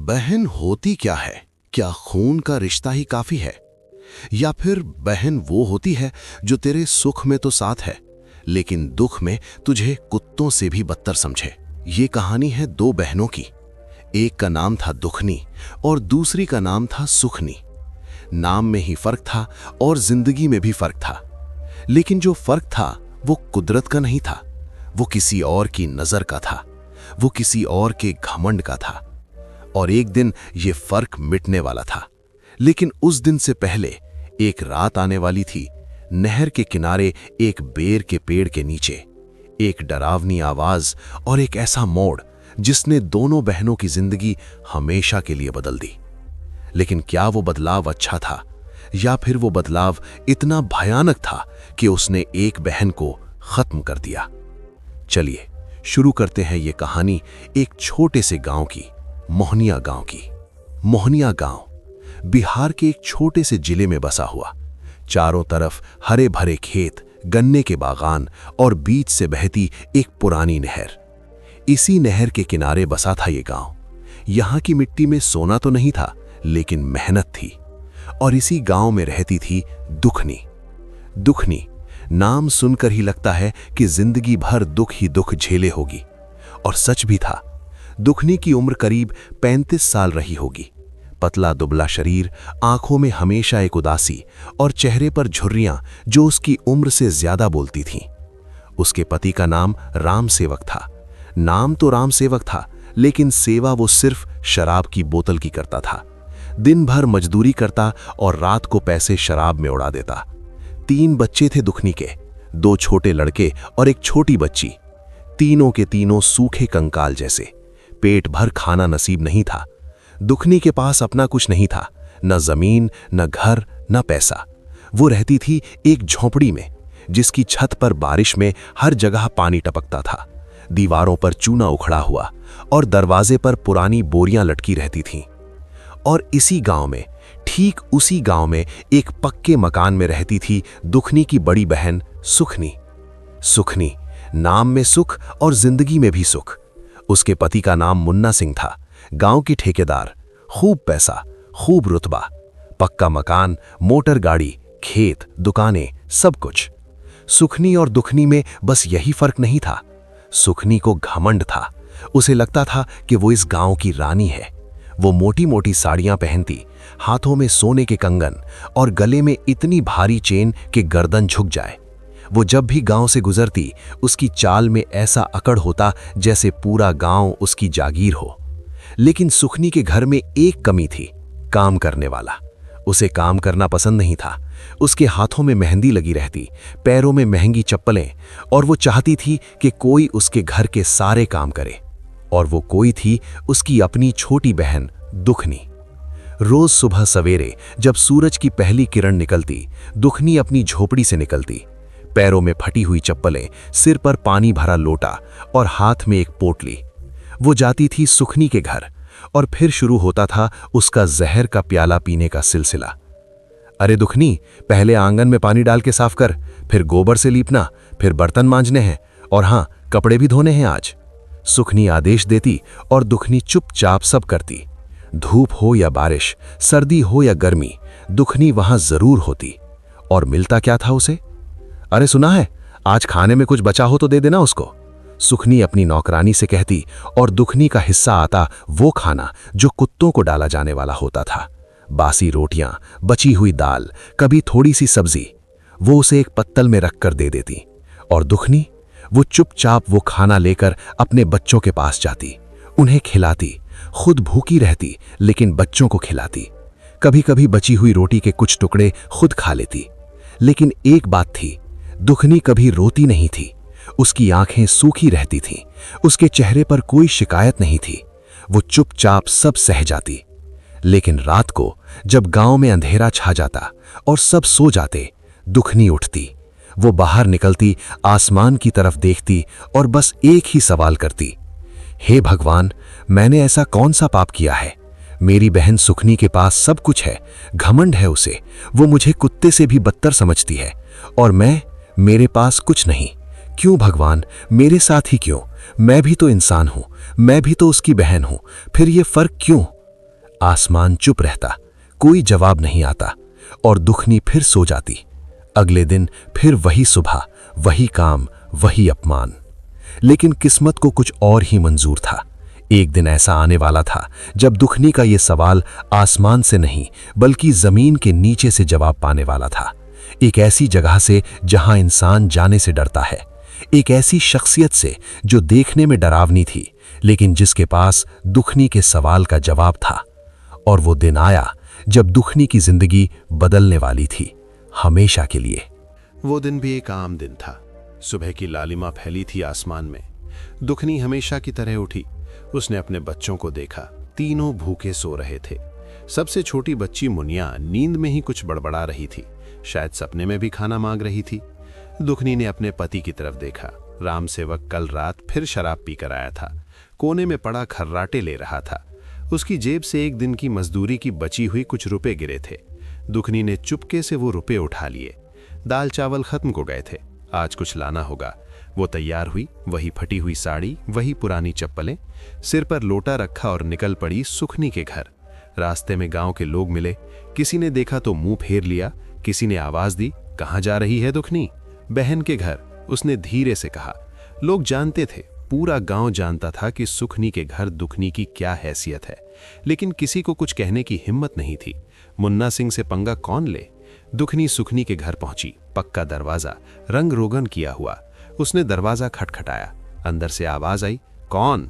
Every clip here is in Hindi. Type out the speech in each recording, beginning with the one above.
बहन होती क्या है? क्या खून का रिश्ता ही काफी है? या फिर बहन वो होती है जो तेरे सुख में तो साथ है, लेकिन दुख में तुझे कुत्तों से भी बदतर समझे। ये कहानी है दो बहनों की। एक का नाम था दुखनी और दूसरी का नाम था सुखनी। नाम में ही फर्क था और जिंदगी में भी फर्क था। लेकिन जो फर्क था वो कुदरत का नहीं था, वो किसी और की नजर का था, वो किसी और के घमंड का था। और एक दिन ये फर्क मिटने वाला था। लेकिन उस दिन से पहले एक रात आने वाली थी। नहर के किनारे एक बेर के पेड़ के नीचे एक डरावनी आवाज और एक ऐसा मोड़ जिसने दोनों बहनों की जिंदगी हमेशा के लिए बदल दी। लेकिन क्या वो बदलाव अच्छा था या फिर वो बदलाव इतना भयानक था कि उसने एक बहन को खत्म कर दिया? चलिए शुरू करते हैं ये कहानी एक छोटे से गांव की, मोहनिया गांव की। मोहनिया गांव बिहार के एक छोटे से जिले में बसा हुआ। चारों तरफ हरे भरे खेत, गन्ने के बागान और बीच से बहती एक पुरानी नहर। इसी नहर के किनारे बसा था ये गांव। यहाँ की मिट्टी में सोना तो नहीं था, लेकिन मेहनत थी। और इसी गांव में रहती थी दुखनी। दुखनी नाम सुनकर ही लगता है कि जिंदगी भर दुख ही दुख झेले होगी। और सच भी था। दुखनी की उम्र करीब 35 साल रही होगी। पतला दुबला शरीर, आंखों में हमेशा एक उदासी और चेहरे पर झुर्रियां जो उसकी उम्र से ज्यादा बोलती थीं। उसके पति का नाम राम सेवक था। नाम तो राम सेवक था, लेकिन सेवा वो सिर्फ शराब की बोतल की करता था। दिन भर मजदूरी करता और रात को पैसे शराब में उड़ा देता। 3 बच्चे थे दुखनी के, 2 छोटे लड़के और एक छोटी बच्ची। तीनों के तीनों सूखे कंकाल जैसे। पेट भर खाना नसीब नहीं था। दुखनी के पास अपना कुछ नहीं था, न जमीन, न घर, न पैसा। वो रहती थी एक झोंपड़ी में, जिसकी छत पर बारिश में हर जगह पानी टपकता था। दीवारों पर चूना उखड़ा हुआ और दरवाजे पर पुरानी बोरियां लटकी रहती थीं। और इसी गांव में, ठीक उसी गांव में एक पक्के मकान में रहती थी दुखनी की बड़ी बहन सुखनी। सुखनी नाम में सुख और जिंदगी में भी सुख। उसके पति का नाम मुन्ना सिंह था। गांव की ठेकेदार, खूब पैसा, खूब रुतबा, पक्का मकान, मोटर गाड़ी, खेत, दुकानें, सब कुछ। सुखनी और दुखनी में बस यही फर्क नहीं था। सुखनी को घमंड था। उसे लगता था कि वो इस गांव की रानी है। वो मोटी मोटी साड़ियां पहनती, हाथों में सोने के कंगन और गले में इतनी भारी चेन कि गर्दन झुक जाए। वो जब भी गांव से गुजरती, उसकी चाल में ऐसा अकड़ होता जैसे पूरा गांव उसकी जागीर हो। लेकिन सुखनी के घर में एक कमी थी, काम करने वाला। उसे काम करना पसंद नहीं था। उसके हाथों में मेहंदी लगी रहती, पैरों में महंगी चप्पलें, और वो चाहती थी कि कोई उसके घर के सारे काम करे। और वो कोई थी उसकी अपनी छोटी बहन दुखनी। रोज सुबह सवेरे जब सूरज की पहली किरण निकलती, दुखनी अपनी झोपड़ी से निकलती। पैरों में फटी हुई चप्पलें, सिर पर पानी भरा लोटा और हाथ में एक पोटली। वो जाती थी सुखनी के घर और फिर शुरू होता था उसका जहर का प्याला पीने का सिलसिला। अरे दुखनी, पहले आंगन में पानी डाल के साफ कर, फिर गोबर से लीपना, फिर बर्तन मांजने हैं, और हाँ, कपड़े भी धोने हैं आज। सुखनी आदेश देती और दुखनी चुपचाप सब करती। धूप हो या बारिश, सर्दी हो या गर्मी, दुखनी वहां जरूर होती। और मिलता क्या था उसे? अरे सुना है, आज खाने में कुछ बचा हो तो दे देना उसको, सुखनी अपनी नौकरानी से कहती। और दुखनी का हिस्सा आता वो खाना जो कुत्तों को डाला जाने वाला होता था। बासी रोटियां, बची हुई दाल, कभी थोड़ी सी सब्जी। वो उसे एक पत्तल में रखकर दे देती। और दुखनी, वो चुपचाप वो खाना लेकर अपने बच्चों के पास जाती, उन्हें खिलाती। खुद भूखी रहती, लेकिन बच्चों को खिलाती। कभी कभी बची हुई रोटी के कुछ टुकड़े खुद खा लेती। लेकिन एक बात थी, दुखनी कभी रोती नहीं थी। उसकी आंखें सूखी रहती थीं। उसके चेहरे पर कोई शिकायत नहीं थी। वो चुपचाप सब सह जाती। लेकिन रात को जब गांव में अंधेरा छा जाता और सब सो जाते, दुखनी उठती। वो बाहर निकलती, आसमान की तरफ देखती और बस एक ही सवाल करती, हे भगवान, मैंने ऐसा कौन सा पाप किया है? मेरी बहन सुखनी के पास सब कुछ है, घमंड है उसे, वो मुझे कुत्ते से भी बदतर समझती है, और मेरे पास कुछ नहीं। क्यों भगवान, मेरे साथ ही क्यों? मैं भी तो इंसान हूं, मैं भी तो उसकी बहन हूं, फिर ये फर्क क्यों? आसमान चुप रहता, कोई जवाब नहीं आता और दुखनी फिर सो जाती। अगले दिन फिर वही सुबह, वही काम, वही अपमान। लेकिन किस्मत को कुछ और ही मंजूर था। एक दिन ऐसा आने वाला था जब दुखनी का ये सवाल आसमान से नहीं बल्कि जमीन के नीचे से जवाब पाने वाला था। एक ऐसी जगह से जहां इंसान जाने से डरता है, एक ऐसी शख्सियत से जो देखने में डरावनी थी लेकिन जिसके पास दुखनी के सवाल का जवाब था। और वो दिन आया जब दुखनी की जिंदगी बदलने वाली थी, हमेशा के लिए। वो दिन भी एक आम दिन था। सुबह की लालिमा फैली थी आसमान में। दुखनी हमेशा की तरह उठी। उसने अपने बच्चों को देखा, तीनों भूखे सो रहे थे। सबसे छोटी बच्ची मुनिया नींद में ही कुछ बड़बड़ा रही थी, शायद सपने में भी खाना मांग रही थी। दुखनी ने अपने पति की तरफ देखा। राम सेवक कल रात फिर शराब पीकर आया था, कोने में पड़ा खर्राटे ले रहा था। उसकी जेब से एक दिन की मजदूरी की बची हुई कुछ रुपए गिरे थे। दुखनी ने चुपके से वो रुपए उठा लिए। दाल चावल खत्म हो गए थे, आज कुछ लाना होगा। वो तैयार हुई, वही फटी हुई साड़ी, वही पुरानी चप्पलें, सिर पर लोटा रखा और निकल पड़ी सुखनी के घर। रास्ते में गांव के लोग मिले, किसी ने देखा तो मुंह फेर लिया, किसी ने आवाज दी, कहाँ जा रही है दुखनी? बहन के घर, उसने धीरे से कहा। लोग जानते थे, पूरा गांव जानता था कि सुखनी के घर दुखनी की क्या हैसियत है, लेकिन किसी को कुछ कहने की हिम्मत नहीं थी। मुन्ना सिंह से पंगा कौन ले? दुखनी सुखनी के घर पहुंची। पक्का दरवाजा, रंग रोगन किया हुआ। उसने दरवाजा खटखटाया। अंदर से आवाज आई, कौन?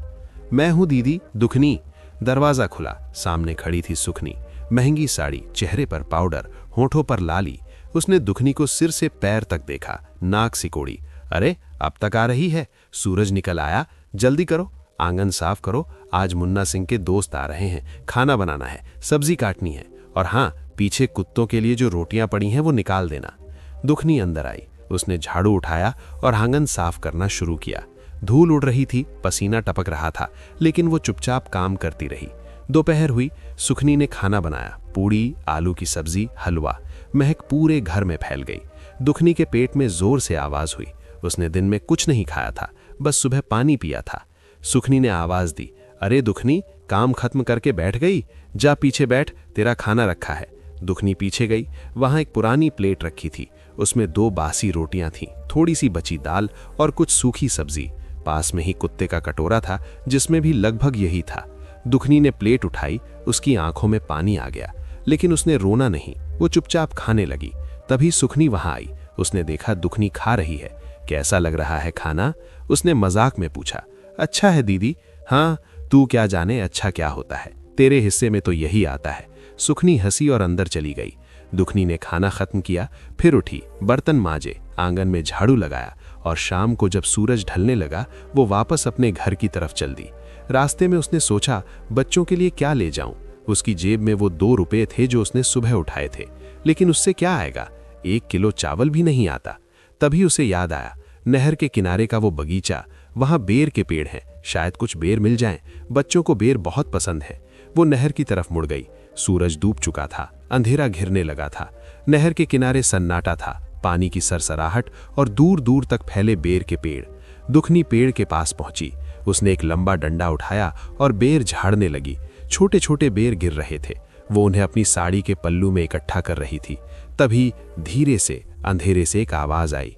मैं हूं दीदी, दुखनी। दरवाजा खुला, सामने खड़ी थी सुखनी। महंगी साड़ी, चेहरे पर पाउडर, होठों पर लाली। उसने दुखनी को सिर से पैर तक देखा, नाक सिकोड़ी। अरे अब तक आ रही है? सूरज निकल आया, जल्दी करो, आंगन साफ करो, आज मुन्ना सिंह के दोस्त आ रहे हैं, खाना बनाना है, सब्जी काटनी है, और हाँ, पीछे कुत्तों के लिए जो रोटियां पड़ी हैं वो निकाल देना। दुखनी अंदर आई। उसने झाड़ू उठाया और आंगन साफ करना शुरू किया। धूल उड़ रही थी, पसीना टपक रहा था, लेकिन वो चुपचाप काम करती रही। दोपहर हुई, सुखनी ने खाना बनाया, पूड़ी, आलू की सब्जी, हलवा। महक पूरे घर में फैल गई। दुखनी के पेट में जोर से आवाज हुई। उसने दिन में कुछ नहीं खाया था, बस सुबह पानी पिया था। सुखनी ने आवाज दी, अरे दुखनी, काम खत्म करके बैठ गई? जा पीछे बैठ, तेरा खाना रखा है। दुखनी पीछे गई। वहां एक पुरानी प्लेट रखी थी, उसमें 2 बासी रोटियां थीं, थोड़ी सी बची दाल और कुछ सूखी सब्जी। पास में ही कुत्ते का कटोरा था, जिसमें भी लगभग यही था। दुखनी ने प्लेट उठाई, उसकी आंखों में पानी आ गया, लेकिन उसने रोना नहीं, वो चुपचाप खाने लगी। तभी सुखनी वहां आई। उसने देखा दुखनी खा रही है। कैसा लग रहा है खाना? उसने मजाक में पूछा। अच्छा है दीदी। हाँ, तू क्या जाने अच्छा क्या होता है, तेरे हिस्से में तो यही आता है। सुखनी हंसी और अंदर चली गई। दुखनी ने खाना खत्म किया, फिर उठी, बर्तन मांजे, आंगन में झाड़ू लगाया, और शाम को जब सूरज ढलने लगा वो वापस अपने घर की तरफ चल दी। रास्ते में उसने सोचा, बच्चों के लिए क्या ले जाऊं? उसकी जेब में वो 2 रुपए थे जो उसने सुबह उठाए थे, लेकिन उससे क्या आएगा? 1 किलो चावल भी नहीं आता। तभी उसे याद आया, नहर के किनारे का वो बगीचा, वहां बेर के पेड़ हैं, शायद कुछ बेर मिल जाएं। बच्चों को बेर बहुत पसंद है। वो नहर की तरफ मुड़ गई। सूरज डूब चुका था, अंधेरा घिरने लगा था। नहर के किनारे सन्नाटा था, पानी की सरसराहट और दूर दूर तक फैले बेर के पेड़। दुखनी पेड़ के पास पहुंची। उसने एक लंबा डंडा उठाया और बेर झाड़ने लगी। छोटे छोटे बेर गिर रहे थे। वो उन्हें अपनी साड़ी के पल्लू में इकट्ठा कर रही थी। तभी धीरे से अंधेरे से एक आवाज आई,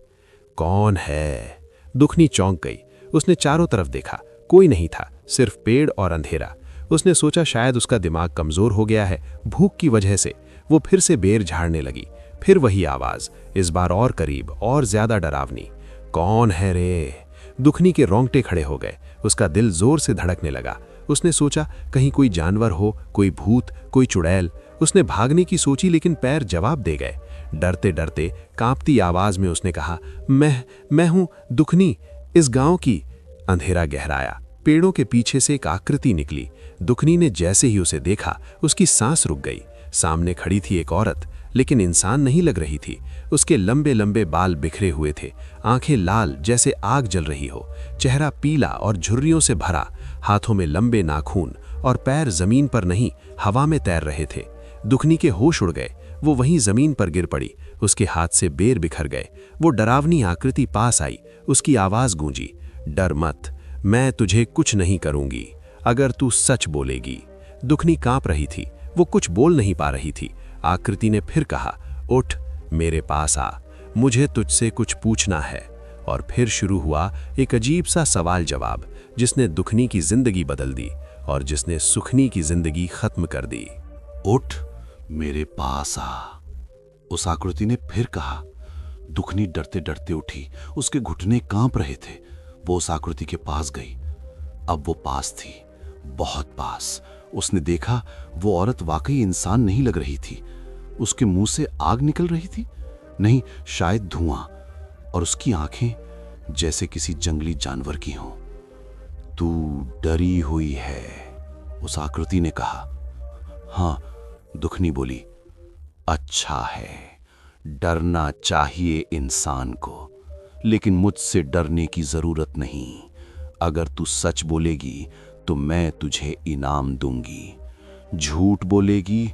कौन है? दुखनी चौंक गई। उसने चारों तरफ देखा, कोई नहीं था, सिर्फ पेड़ और अंधेरा। उसने सोचा शायद उसका दिमाग कमजोर हो गया है, भूख की वजह से। वो फिर से बेर झाड़ने लगी। फिर वही आवाज, इस बार और करीब और ज्यादा डरावनी, कौन है रे? दुखनी के रोंगटे खड़े हो गए। उसका दिल जोर से धड़कने लगा। उसने सोचा कहीं कोई जानवर हो, कोई भूत, कोई चुड़ैल। उसने भागने की सोची, लेकिन पैर जवाब दे गए। डरते डरते कांपती आवाज में उसने कहा, मैं हूं दुखनी, इस गांव की। अंधेरा गहराया। पेड़ों के पीछे से एक आकृति निकली। दुखनी ने जैसे ही उसे देखा, उसकी सांस रुक गई। सामने खड़ी थी एक औरत, लेकिन इंसान नहीं लग रही थी। उसके लंबे लंबे बाल बिखरे हुए थे, आंखें लाल जैसे आग जल रही हो, चेहरा पीला और झुर्रियों से भरा, हाथों में लंबे नाखून, और पैर जमीन पर नहीं हवा में तैर रहे थे। दुखनी के होश उड़ गए। वो वहीं जमीन पर गिर पड़ी। उसके हाथ से बेर बिखर गए। वो डरावनी आकृति पास आई। उसकी आवाज गूंजी, डर मत, मैं तुझे कुछ नहीं करूंगी अगर तू सच बोलेगी। दुखनी कांप रही थी, वो कुछ बोल नहीं पा रही थी। आकृति ने फिर कहा, उठ, मेरे पास आ, मुझे तुझसे कुछ पूछना है। और फिर शुरू हुआ एक अजीब सा सवाल जवाब, जिसने दुखनी की जिंदगी बदल दी और जिसने सुखनी की जिंदगी खत्म कर दी। उठ, मेरे पास आ, उस आकृति ने फिर कहा। दुखनी डरते डरते उठी, उसके घुटने कांप रहे थे। वो उस आकृति के पास गई। अब वो पास थी, बहुत पास। उसने देखा वो औरत वाकई इंसान नहीं लग रही थी। उसके मुंह से आग निकल रही थी, नहीं शायद धुआं, और उसकी आंखें जैसे किसी जंगली जानवर की हों। तू डरी हुई है, उस आकृति ने कहा। हाँ, दुखनी बोली। अच्छा है, डरना चाहिए इंसान को, लेकिन मुझसे डरने की जरूरत नहीं। अगर तू सच बोलेगी तो मैं तुझे इनाम दूंगी, झूठ बोलेगी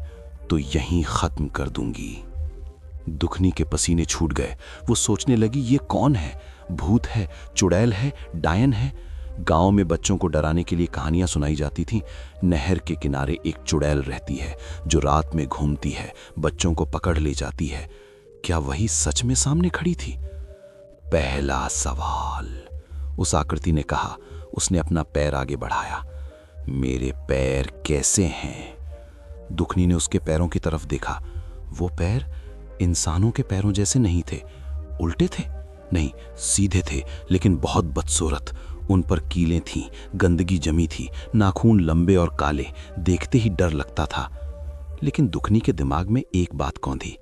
तो यहीं खत्म कर दूंगी। दुखनी के पसीने छूट गए। वो सोचने लगी, ये कौन है? भूत है, चुड़ैल है, डायन है? गांव में बच्चों को डराने के लिए कहानियां सुनाई जाती थीं। नहर के किनारे एक चुड़ैल रहती है जो रात में घूमती है, बच्चों को पकड़ ले जाती है। क्या वही सच में सामने खड़ी थी? पहला सवाल, उस आकृति ने कहा। उसने अपना पैर आगे बढ़ाया। मेरे पैर कैसे हैं? दुखनी ने उसके पैरों की तरफ देखा। वो पैर इंसानों के पैरों जैसे नहीं थे। उल्टे थे? नहीं, सीधे थे, लेकिन बहुत बदसूरत। उन पर कीलें थीं, गंदगी जमी थी, नाखून लंबे और काले, देखते ही डर लगता था। लेकिन दुखनी के दिमाग में एक बात कौंधी,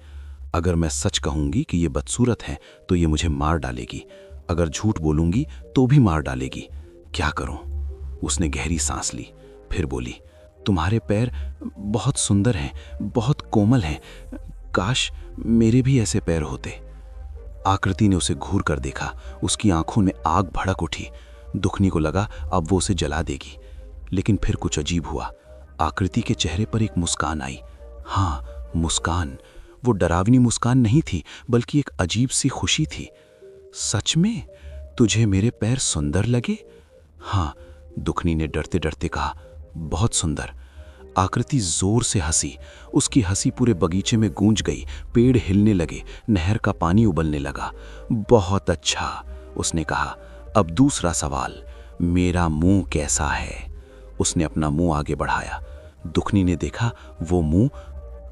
अगर मैं सच कहूंगी कि ये बदसूरत है तो ये मुझे मार डालेगी, अगर झूठ बोलूंगी तो भी मार डालेगी। क्या करूं? उसने गहरी सांस ली, फिर बोली, तुम्हारे पैर बहुत सुंदर हैं, बहुत कोमल हैं, काश मेरे भी ऐसे पैर होते। आकृति ने उसे घूर कर देखा। उसकी आंखों में आग भड़क उठी। दुखनी को लगा अब वो उसे जला देगी, लेकिन फिर कुछ अजीब हुआ। आकृति के चेहरे पर एक मुस्कान आई। हाँ, मुस्कान। वो डरावनी मुस्कान नहीं थी, बल्कि एक अजीब सी खुशी थी। सच में तुझे मेरे पैर सुंदर लगे? हाँ, दुखनी ने डरते डरते कहा, बहुत सुंदर। आकृति जोर से हंसी। उसकी हंसी पूरे बगीचे में गूंज गई। पेड़ हिलने लगे, नहर का पानी उबलने लगा। बहुत अच्छा, उसने कहा। अब दूसरा सवाल, मेरा मुंह कैसा है? उसने अपना मुंह आगे बढ़ाया। दुखनी ने देखा वो मुंह,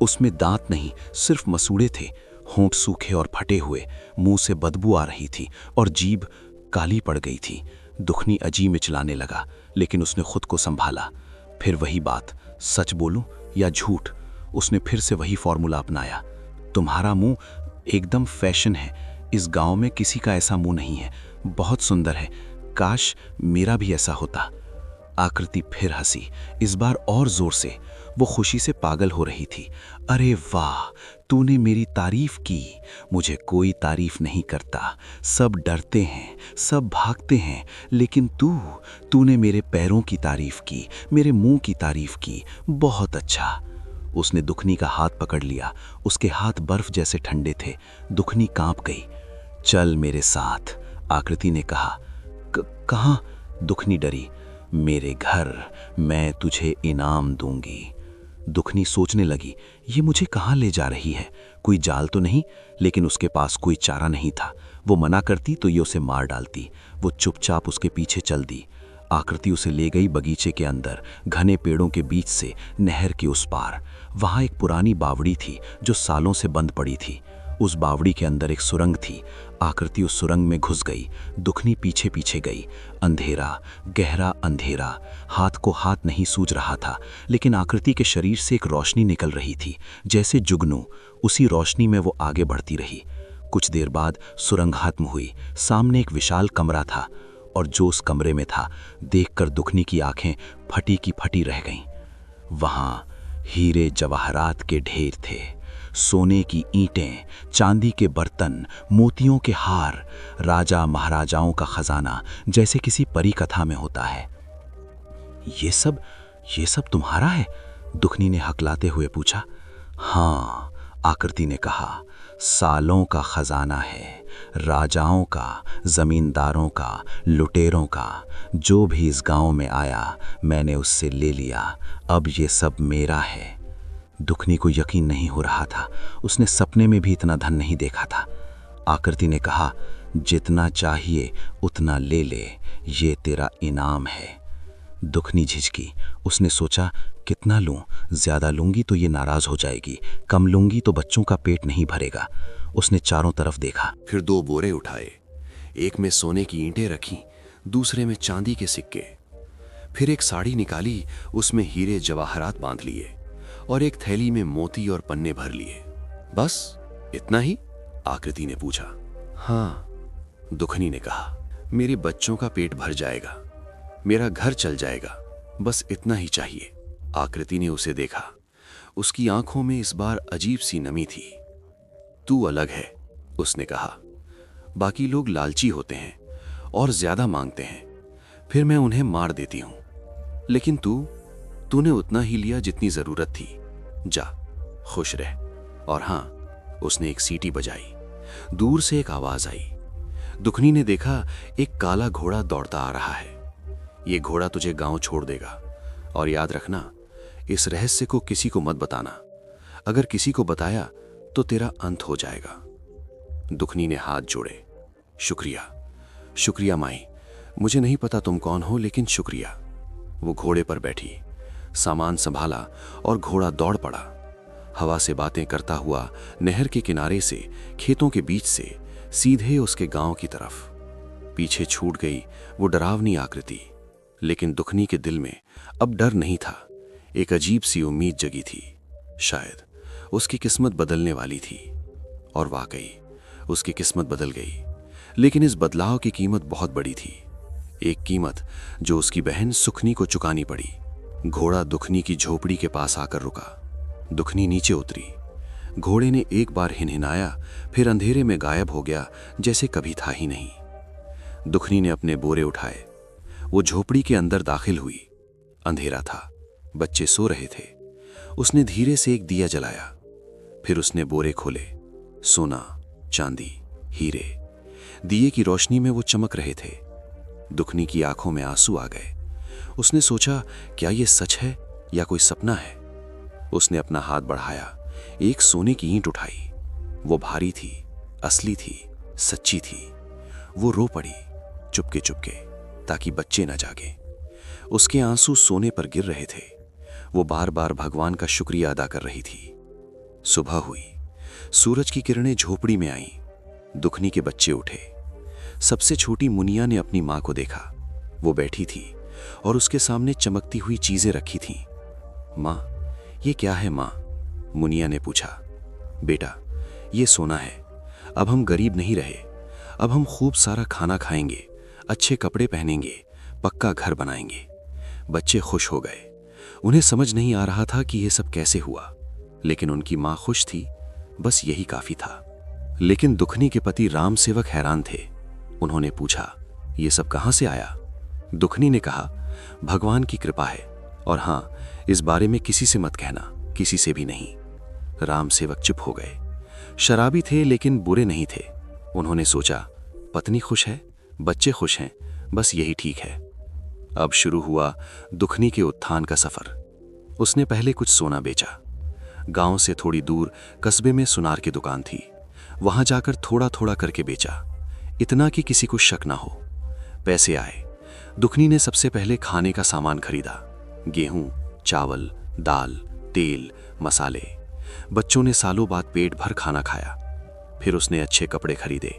उसमें दांत नहीं, सिर्फ मसूड़े थे। होंठ सूखे और फटे हुए, मुंह से बदबू आ रही थी और जीभ काली पड़ गई थी। दुखनी अजीब मिचलाने लगा, लेकिन उसने खुद को संभाला। फिर वही बात, सच बोलूं या झूठ? उसने फिर से वही फॉर्मूला अपनाया। तुम्हारा मुंह एकदम फैशन है, इस गांव में किसी का ऐसा मुंह नहीं है, बहुत सुंदर है, काश मेरा भी ऐसा होता। आकृति फिर हंसी, इस बार और जोर से। वो खुशी से पागल हो रही थी। अरे वाह, तूने मेरी तारीफ की। मुझे कोई तारीफ नहीं करता, सब डरते हैं, सब भागते हैं, लेकिन तूने मेरे पैरों की तारीफ की, मेरे मुंह की तारीफ की। बहुत अच्छा। उसने दुखनी का हाथ पकड़ लिया। उसके हाथ बर्फ जैसे ठंडे थे। दुखनी कांप गई। चल मेरे साथ, आकृति ने कहा। कहाँ? दुखनी डरी। मेरे घर, मैं तुझे इनाम दूंगी। दुखनी सोचने लगी, ये मुझे कहाँ ले जा रही है? कोई जाल तो नहीं? लेकिन उसके पास कोई चारा नहीं था। वो मना करती तो ये उसे मार डालती। वो चुपचाप उसके पीछे चल दी। आकृति उसे ले गई बगीचे के अंदर, घने पेड़ों के बीच से, नहर के उस पार। वहां एक पुरानी बावड़ी थी जो सालों से बंद पड़ी थी। उस बावड़ी के अंदर एक सुरंग थी। आकृति उस सुरंग में घुस गई। दुखनी पीछे पीछे गई। अंधेरा, गहरा अंधेरा। हाथ को हाथ नहीं सूझ रहा था, लेकिन आकृति के शरीर से एक रोशनी निकल रही थी, जैसे जुगनू। उसी रोशनी में वो आगे बढ़ती रही। कुछ देर बाद सुरंग खत्म हुई। सामने एक विशाल कमरा था, और जो उस कमरे में था, देखकर दुखनी की आंखें फटी की फटी रह गईं। वहां हीरे जवाहरात के ढेर थे, सोने की ईंटें, चांदी के बर्तन, मोतियों के हार, राजा महाराजाओं का खजाना, जैसे किसी परी कथा में होता है। ये सब तुम्हारा है? दुखनी ने हकलाते हुए पूछा। हाँ, आकृति ने कहा, सालों का खजाना है, राजाओं का, जमींदारों का, लुटेरों का। जो भी इस गांव में आया मैंने उससे ले लिया, अब ये सब मेरा है। दुखनी को यकीन नहीं हो रहा था, उसने सपने में भी इतना धन नहीं देखा था। आकृति ने कहा, जितना चाहिए उतना ले ले, ये तेरा इनाम है। दुखनी झिझकी। उसने सोचा, कितना लूं? ज्यादा लूंगी तो ये नाराज हो जाएगी, कम लूंगी तो बच्चों का पेट नहीं भरेगा। उसने चारों तरफ देखा। फिर 2 बोरे उठाए, एक में सोने की ईंटें रखी, दूसरे में चांदी के सिक्के। फिर एक साड़ी निकाली, उसमें हीरे जवाहरात बांध लिए और एक थैली में मोती और पन्ने भर लिए। बस इतना ही? आकृति ने पूछा। हाँ, दुखनी ने कहा, मेरे बच्चों का पेट भर जाएगा, मेरा घर चल जाएगा, बस इतना ही चाहिए। आकृति ने उसे देखा, उसकी आंखों में इस बार अजीब सी नमी थी। तू अलग है, उसने कहा। बाकी लोग लालची होते हैं और ज्यादा मांगते हैं, फिर मैं उन्हें मार देती हूं, लेकिन तूने उतना ही लिया जितनी जरूरत थी। जा, खुश रह। और हां, उसने एक सीटी बजाई। दूर से एक आवाज आई। दुखनी ने देखा, एक काला घोड़ा दौड़ता आ रहा है। ये घोड़ा तुझे गांव छोड़ देगा, और याद रखना, इस रहस्य को किसी को मत बताना। अगर किसी को बताया तो तेरा अंत हो जाएगा। दुखनी ने हाथ जोड़े। शुक्रिया, शुक्रिया माई, मुझे नहीं पता तुम कौन हो, लेकिन शुक्रिया। वो घोड़े पर बैठी, सामान संभाला और घोड़ा दौड़ पड़ा। हवा से बातें करता हुआ नहर के किनारे से, खेतों के बीच से, सीधे उसके गांव की तरफ। पीछे छूट गई वो डरावनी आकृति, लेकिन दुखनी के दिल में अब डर नहीं था। एक अजीब सी उम्मीद जगी थी। शायद उसकी किस्मत बदलने वाली थी। और वाकई उसकी किस्मत बदल गई, लेकिन इस बदलाव की कीमत बहुत बड़ी थी। एक कीमत जो उसकी बहन सुखनी को चुकानी पड़ी। घोड़ा दुखनी की झोपड़ी के पास आकर रुका। दुखनी नीचे उतरी। घोड़े ने एक बार हिनहिनाया, फिर अंधेरे में गायब हो गया, जैसे कभी था ही नहीं। दुखनी ने अपने बोरे उठाए। वो झोपड़ी के अंदर दाखिल हुई। अंधेरा था, बच्चे सो रहे थे। उसने धीरे से एक दिया जलाया। फिर उसने बोरे खोले। सोना, चांदी, हीरे। दिए की रोशनी में वो चमक रहे थे। दुखनी की आंखों में आंसू आ गए। उसने सोचा, क्या ये सच है या कोई सपना है? उसने अपना हाथ बढ़ाया, एक सोने की ईंट उठाई। वो भारी थी, असली थी, सच्ची थी। वो रो पड़ी, चुपके चुपके, ताकि बच्चे न जागे। उसके आंसू सोने पर गिर रहे थे। वो बार बार भगवान का शुक्रिया अदा कर रही थी। सुबह हुई। सूरज की किरणें झोपड़ी में आईं। दुखनी के बच्चे उठे। सबसे छोटी मुनिया ने अपनी मां को देखा। वो बैठी थी और उसके सामने चमकती हुई चीजें रखी थीं। मां, ये क्या है मां? मुनिया ने पूछा। बेटा, ये सोना है। अब हम गरीब नहीं रहे। अब हम खूब सारा खाना खाएंगे, अच्छे कपड़े पहनेंगे, पक्का घर बनाएंगे। बच्चे खुश हो गए। उन्हें समझ नहीं आ रहा था कि यह सब कैसे हुआ, लेकिन उनकी मां खुश थी, बस यही काफी था। लेकिन दुखनी के पति राम सेवक हैरान थे। उन्होंने पूछा, ये सब कहां से आया? दुखनी ने कहा, भगवान की कृपा है, और हां, इस बारे में किसी से मत कहना, किसी से भी नहीं। राम सेवक चुप हो गए। शराबी थे लेकिन बुरे नहीं थे। उन्होंने सोचा, पत्नी खुश है, बच्चे खुश हैं, बस यही ठीक है। अब शुरू हुआ दुखनी के उत्थान का सफर। उसने पहले कुछ सोना बेचा। गांव से थोड़ी दूर कस्बे में सुनार की दुकान थी। वहां जाकर थोड़ा थोड़ा करके बेचा, इतना कि किसी को शक ना हो। पैसे आए। दुखनी ने सबसे पहले खाने का सामान खरीदा। गेहूं, चावल, दाल, तेल, मसाले। बच्चों ने सालों बाद पेट भर खाना खाया। फिर उसने अच्छे कपड़े खरीदे।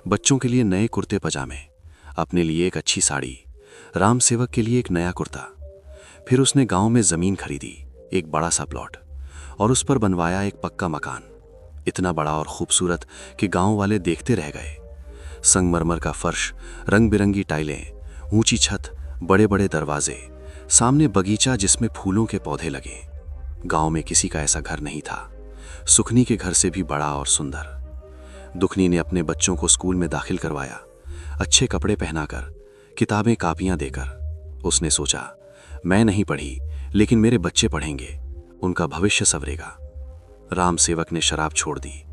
बच्चों के लिए नए कुर्ते पजामे, अपने लिए एक अच्छी साड़ी, राम सेवक के लिए एक नया कुर्ता। फिर उसने गांव में जमीन खरीदी, एक बड़ा सा प्लॉट, और उस पर बनवाया एक पक्का मकान, इतना बड़ा और खूबसूरत कि गांव वाले देखते रह गए। संगमरमर का फर्श, रंग बिरंगी टाइलें, ऊंची छत, बड़े बड़े दरवाजे, सामने बगीचा जिसमें फूलों के पौधे लगे। गांव में किसी का ऐसा घर नहीं था, सुखनी के घर से भी बड़ा और सुंदर। दुखनी ने अपने बच्चों को स्कूल में दाखिल करवाया, अच्छे कपड़े पहनाकर, किताबें कापियां देकर। उसने सोचा, मैं नहीं पढ़ी, लेकिन मेरे बच्चे पढ़ेंगे, उनका भविष्य संवरेगा। राम सेवक ने शराब छोड़ दी।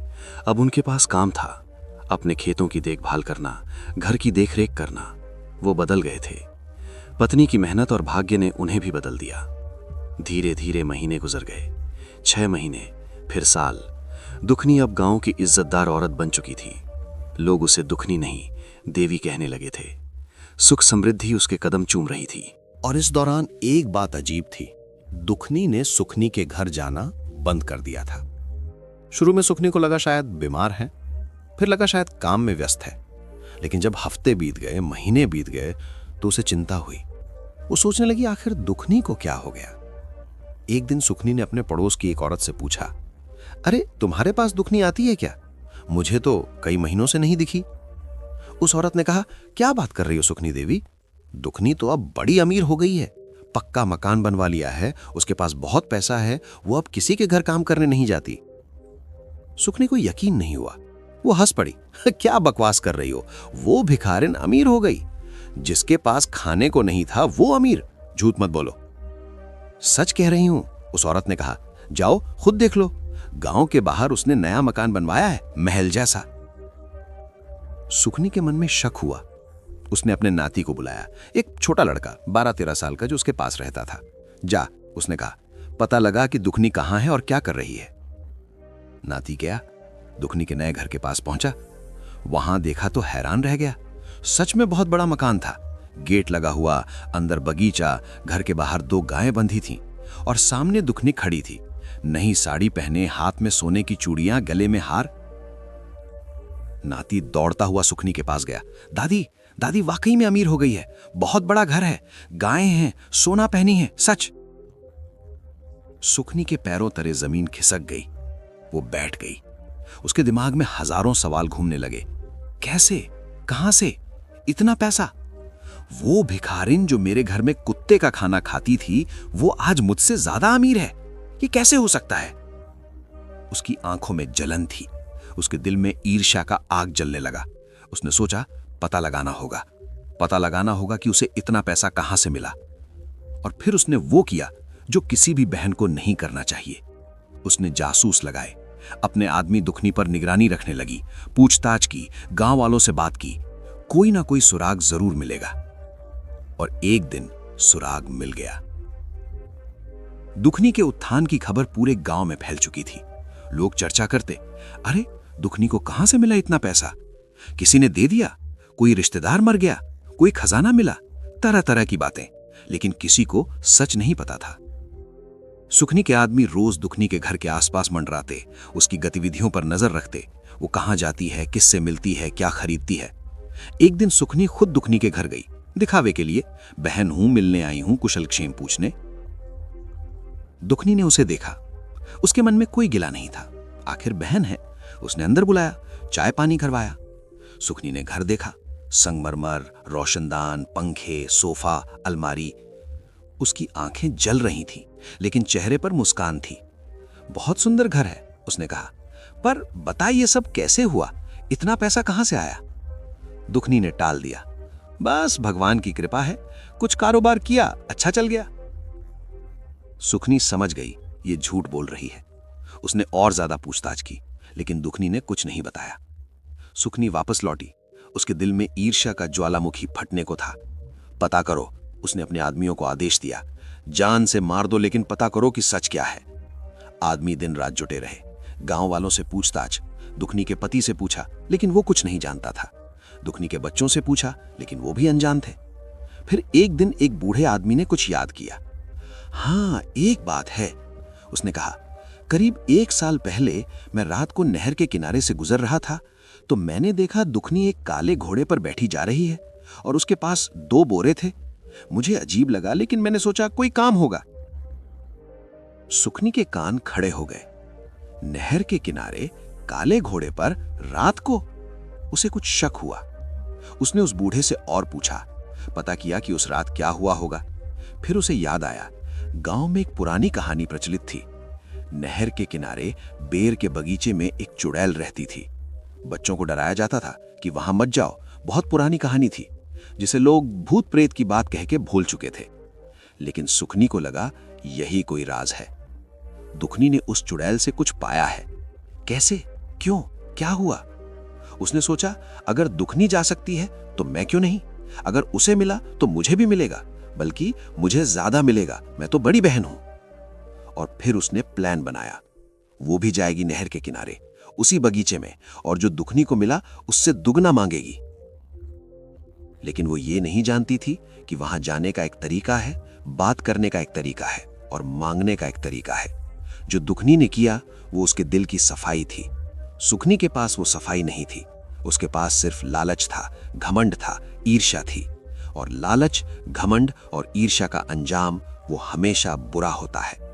अब उनके पास काम था, अपने खेतों की देखभाल करना, घर की देखरेख करना। वो बदल गए थे। पत्नी की मेहनत और भाग्य ने उन्हें भी बदल दिया। धीरे धीरे महीने गुजर गए, 6 महीने, फिर साल। दुखनी अब गांव की इज्जतदार औरत बन चुकी थी। लोग उसे दुखनी नहीं, देवी कहने लगे थे। सुख समृद्धि उसके कदम चूम रही थी। और इस दौरान एक बात अजीब थी, दुखनी ने सुखनी के घर जाना बंद कर दिया था। शुरू में सुखनी को लगा शायद बीमार है, फिर लगा शायद काम में व्यस्त है। लेकिन जब हफ्ते बीत गए, महीने बीत गए, तो उसे चिंता हुई। वो सोचने लगी आखिर दुखनी को क्या हो गया। एक दिन सुखनी ने अपने पड़ोस की एक औरत से पूछा, अरे तुम्हारे पास दुखनी आती है क्या? मुझे तो कई महीनों से नहीं दिखी। उस औरत ने कहा, क्या बात कर रही हो सुखनी देवी? दुखनी तो अब बड़ी अमीर हो गई है, पक्का मकान बनवा लिया है, उसके पास बहुत पैसा है, वो अब किसी के घर काम करने नहीं जाती। सुखनी को यकीन नहीं हुआ। वो हंस पड़ी, क्या बकवास कर रही हो, वो भिखारिन अमीर हो गई। जिसके पास खाने को नहीं था वो अमीर, झूठ मत बोलो। सच कह रही हूं, उस औरत ने कहा, जाओ खुद देख लो। गांव के बाहर उसने नया मकान बनवाया है, महल जैसा। सुखनी के मन में शक हुआ। उसने अपने नाती को बुलाया, एक छोटा लड़का 12-13 साल का जो उसके पास रहता था। जा, उसने कहा, पता लगा कि दुखनी कहां है और क्या कर रही है। नाती गया, दुखनी के नए घर के पास पहुंचा। वहां देखा तो हैरान रह गया। सच में बहुत बड़ा मकान था, गेट लगा हुआ, अंदर बगीचा, घर के बाहर 2 गायें बंधी थीं और सामने दुखनी खड़ी थी, नई साड़ी पहने, हाथ में सोने की चूड़ियां, गले में हार। नाती दौड़ता हुआ सुखनी के पास गया, दादी दादी वाकई में अमीर हो गई है, बहुत बड़ा घर है, गायें हैं, सोना पहनी है, सच। सुखनी के पैरों तले जमीन खिसक गई। वो बैठ गई। उसके दिमाग में हजारों सवाल घूमने लगे। कैसे, कहां से, इतना पैसा? वो भिखारिन जो मेरे घर में कुत्ते का खाना खाती थी, वो आज मुझसे ज्यादा अमीर है। ये कैसे हो सकता है? उसकी आंखों में जलन थी, उसके दिल में ईर्ष्या का आग जलने लगा। उसने सोचा, पता लगाना होगा कि उसे इतना पैसा कहां से मिला। और फिर उसने वो किया जो किसी भी बहन को नहीं करना चाहिए। उसने जासूस लगाए, अपने आदमी दुखनी पर निगरानी रखने लगी, पूछताछ की, गांव वालों से बात की। कोई ना कोई सुराग जरूर मिलेगा। और एक दिन सुराग मिल गया। दुखनी के उत्थान की खबर पूरे गांव में फैल चुकी थी। लोग चर्चा करते, अरे दुखनी को कहां से मिला इतना पैसा? किसी ने दे दिया, कोई रिश्तेदार मर गया, कोई खजाना मिला, तरह तरह की बातें, लेकिन किसी को सच नहीं पता था। सुखनी के आदमी रोज दुखनी के घर के आसपास मंडराते, उसकी गतिविधियों पर नजर रखते। वो कहां जाती है, किससे मिलती है, क्या खरीदती है। एक दिन सुखनी खुद दुखनी के घर गई, दिखावे के लिए, बहन हूं, मिलने आई हूं, कुशल क्षेम पूछने। दुखनी ने उसे देखा। उसके मन में कोई गिला नहीं था, आखिर बहन है। उसने अंदर बुलाया, चाय पानी करवाया। सुखनी ने घर देखा, संगमरमर, रोशनदान, पंखे, सोफा, अलमारी। उसकी आंखें जल रही थीं, लेकिन चेहरे पर मुस्कान थी। बहुत सुंदर घर है, उसने कहा, पर बता ये सब कैसे हुआ? इतना पैसा कहां से आया? दुखनी ने टाल दिया, बस भगवान की कृपा है, कुछ कारोबार किया, अच्छा चल गया। सुखनी समझ गई ये झूठ बोल रही है। उसने और ज्यादा पूछताछ की, लेकिन दुखनी ने कुछ नहीं बताया। सुखनी वापस लौटी। उसके दिल में ईर्ष्या का ज्वालामुखी फटने को था। पता करो, उसने अपने आदमियों को आदेश दिया, जान से मार दो, लेकिन पता करो कि सच क्या है। आदमी दिन रात जुटे रहे। गांव वालों से पूछताछ, दुखनी के पति से पूछा, लेकिन वो कुछ नहीं जानता था। दुखनी के बच्चों से पूछा, लेकिन वो भी अनजान थे। फिर एक दिन एक बूढ़े आदमी ने कुछ याद किया। हाँ, एक बात है, उसने कहा, करीब 1 साल पहले मैं रात को नहर के किनारे से गुजर रहा था, तो मैंने देखा दुखनी एक काले घोड़े पर बैठी जा रही है और उसके पास 2 बोरे थे। मुझे अजीब लगा, लेकिन मैंने सोचा कोई काम होगा। सुखनी के कान खड़े हो गए। नहर के किनारे काले घोड़े पर रात को? उसे कुछ शक हुआ। उसने उस बूढ़े से और पूछा, पता किया कि उस रात क्या हुआ होगा। फिर उसे याद आया, गांव में एक पुरानी कहानी प्रचलित थी। नहर के किनारे बेर के बगीचे में एक चुड़ैल रहती थी। बच्चों को डराया जाता था कि वहां मत जाओ। बहुत पुरानी कहानी थी, जिसे लोग भूत प्रेत की बात कह के भूल चुके थे। लेकिन सुखनी को लगा यही कोई राज है। दुखनी ने उस चुड़ैल से कुछ पाया है। कैसे, क्यों, क्या हुआ? उसने सोचा, अगर दुखनी जा सकती है तो मैं क्यों नहीं? अगर उसे मिला तो मुझे भी मिलेगा, बल्कि मुझे ज्यादा मिलेगा, मैं तो बड़ी बहन हूं। और फिर उसने प्लान बनाया। वो भी जाएगी नहर के किनारे, उसी बगीचे में, और जो दुखनी को मिला उससे दुगना मांगेगी। लेकिन वो ये नहीं जानती थी कि वहां जाने का एक तरीका है, बात करने का एक तरीका है, और मांगने का एक तरीका है। जो दुखनी ने किया वो उसके दिल की सफाई थी। सुखनी के पास वो सफाई नहीं थी। उसके पास सिर्फ लालच था, घमंड था, ईर्ष्या थी। और लालच, घमंड और ईर्ष्या का अंजाम वो हमेशा बुरा होता है।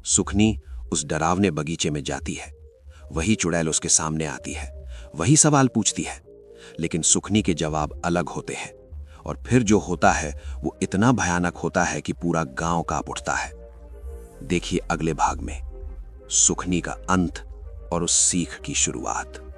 सुखनी उस डरावने बगीचे में जाती है। वही चुड़ैल उसके सामने आती है, वही सवाल पूछती है, लेकिन सुखनी के जवाब अलग होते हैं। और फिर जो होता है वो इतना भयानक होता है कि पूरा गांव कांप उठता है। देखिए अगले भाग में सुखनी का अंत और उस सीख की शुरुआत।